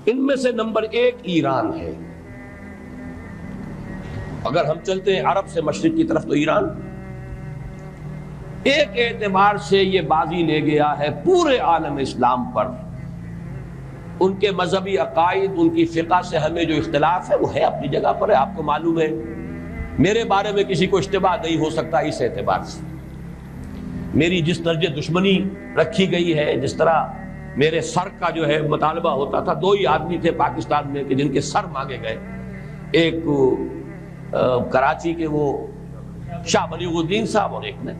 ان میں سے نمبر 1 ایران ہے. اگر ہم چلتے ہیں عرب سے مشرق کی طرف تو ایران ایک اعتبار سے یہ بازی لے گیا ہے پورے عالم اسلام پر. ان کے مذہبی عقائد، ان کی فقہ سے ہمیں جو اختلاف ہے وہ ہے اپنی جگہ پر ہے. آپ کو معلوم ہے میرے بارے میں کسی کو اشتباہ نہیں ہو سکتا اس اعتبار سے. میری جس درجے دشمنی رکھی گئی ہے، جس طرح میرے سر کا جو ہے مطالبہ ہوتا تھا، 2 ہی آدمی تھے پاکستان میں کہ جن کے سر مانگے گئے. ایک کراچی کے وہ شاہ بلیغ الدین صاحب اور ایک نے.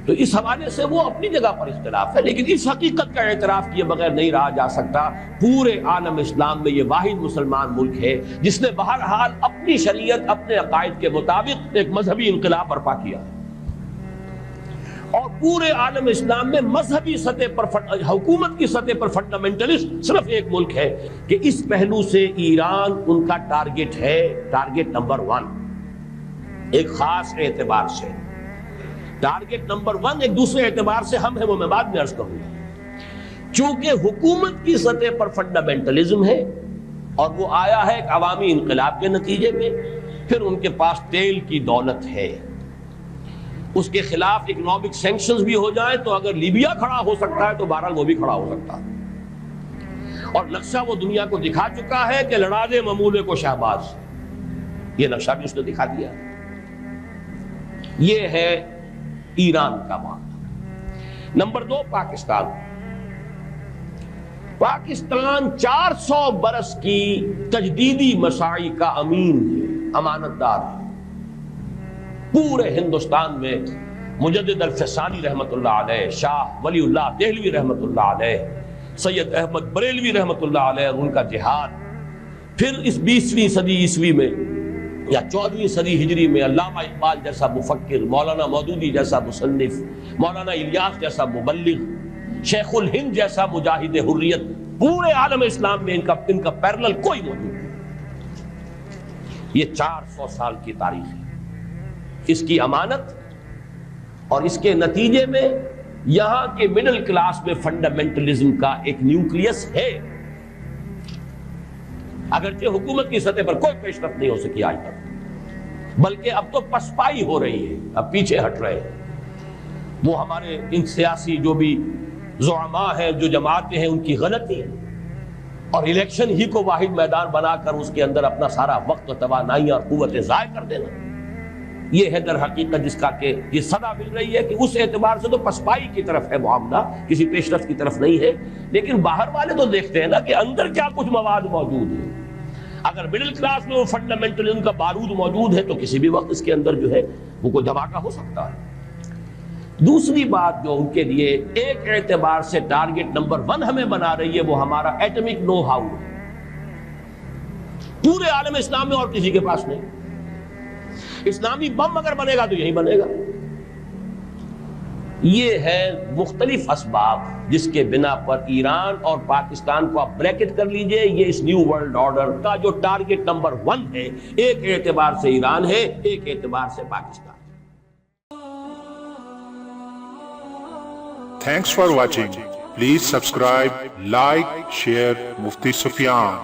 تو اس حوالے سے وہ اپنی جگہ پر اختلاف ہے، لیکن اس حقیقت کا اعتراف کیے بغیر نہیں رہا جا سکتا پورے عالم اسلام میں یہ واحد مسلمان ملک ہے جس نے بہرحال اپنی شریعت، اپنے عقائد کے مطابق ایک مذہبی انقلاب برپا کیا. اور پورے عالم اسلام میں مذہبی سطح پر، حکومت کی سطح پر فنڈامنٹلسٹ صرف ایک ملک ہے کہ اس پہلو سے ایران ان کا ٹارگٹ ہے، ٹارگٹ نمبر 1 ایک خاص اعتبار سے. ٹارگٹ نمبر 1 ایک دوسرے اعتبار سے ہم ہیں، وہ میں بعد میں عرض کروں گا. چونکہ حکومت کی سطح پر فنڈامنٹلزم ہے اور وہ آیا ہے ایک عوامی انقلاب کے نتیجے میں، پھر ان کے پاس تیل کی دولت ہے، اس کے خلاف اکنامک سینکشنز بھی ہو جائیں تو اگر لیبیا کھڑا ہو سکتا ہے تو بہرحال وہ بھی کھڑا ہو سکتا ہے. اور نقشہ وہ دنیا کو دکھا چکا ہے کہ لڑا دے ممولے کو شہباز، یہ نقشہ بھی اس نے دکھا دیا. یہ ہے ایران کا معاملہ. نمبر 2 پاکستان. پاکستان 400 برس کی تجدیدی مساعی کا امین ہے، امانت دار ہے. پورے ہندوستان میں مجدد الفسانی رحمت اللہ علیہ، شاہ ولی اللہ دہلوی رحمت اللہ علیہ، سید احمد بریلوی رحمت اللہ علیہ اور ان کا جہاد، پھر اس 20ویں صدی عیسوی میں یا 14ویں صدی ہجری میں علامہ اقبال جیسا مفکر، مولانا مودودی جیسا مصنف، مولانا الیاس جیسا مبلغ، شیخ الہند جیسا مجاہد حریت، پورے عالم اسلام میں ان کا پیرلل کوئی موجود نہیں. یہ 400 سال کی تاریخ ہے، اس کی امانت اور اس کے نتیجے میں یہاں کے مڈل کلاس میں فنڈامنٹلزم کا ایک نیوکلیس ہے. اگرچہ حکومت کی سطح پر کوئی پیش رفت نہیں ہو سکی آج تک، بلکہ اب تو پسپائی ہو رہی ہے، اب پیچھے ہٹ رہے ہیں. وہ ہمارے ان سیاسی جو بھی زعماء ہیں، جو جماعتیں ہیں، ان کی غلطی ہے اور الیکشن ہی کو واحد میدان بنا کر اس کے اندر اپنا سارا وقت و توانائی اور قوتیں ضائع کر دینا. یہ ہے در حقیقت جس کا کہ یہ صدا مل رہی ہے کہ اس اعتبار سے تو پسپائی کی طرف ہے معاملہ، کسی پیش رفت کی طرف نہیں ہے. لیکن باہر والے تو دیکھتے ہیں نا کہ اندر کیا کچھ مواد موجود ہے. اگر مڈل کلاس میں وہ فنڈامنٹلزم کا بارود موجود ہے تو کسی بھی وقت اس کے اندر جو ہے وہ کوئی دھماکہ ہو سکتا ہے. دوسری بات جو ان کے لیے ایک اعتبار سے ٹارگٹ نمبر 1 ہمیں بنا رہی ہے وہ ہمارا ایٹمک نو ہاؤ ہے. پورے عالم اسلام میں اور کسی کے پاس نہیں. اسلامی بم اگر بنے گا تو یہی بنے گا. یہ ہے مختلف اسباب جس کے بنا پر ایران اور پاکستان کو آپ بریکٹ کر لیجئے. یہ اس نیو ورلڈ آرڈر کا جو ٹارگٹ نمبر 1 ہے، ایک اعتبار سے ایران ہے، ایک اعتبار سے Pakistan. Thanks for watching. Please subscribe, like, share Mufti Sufyan.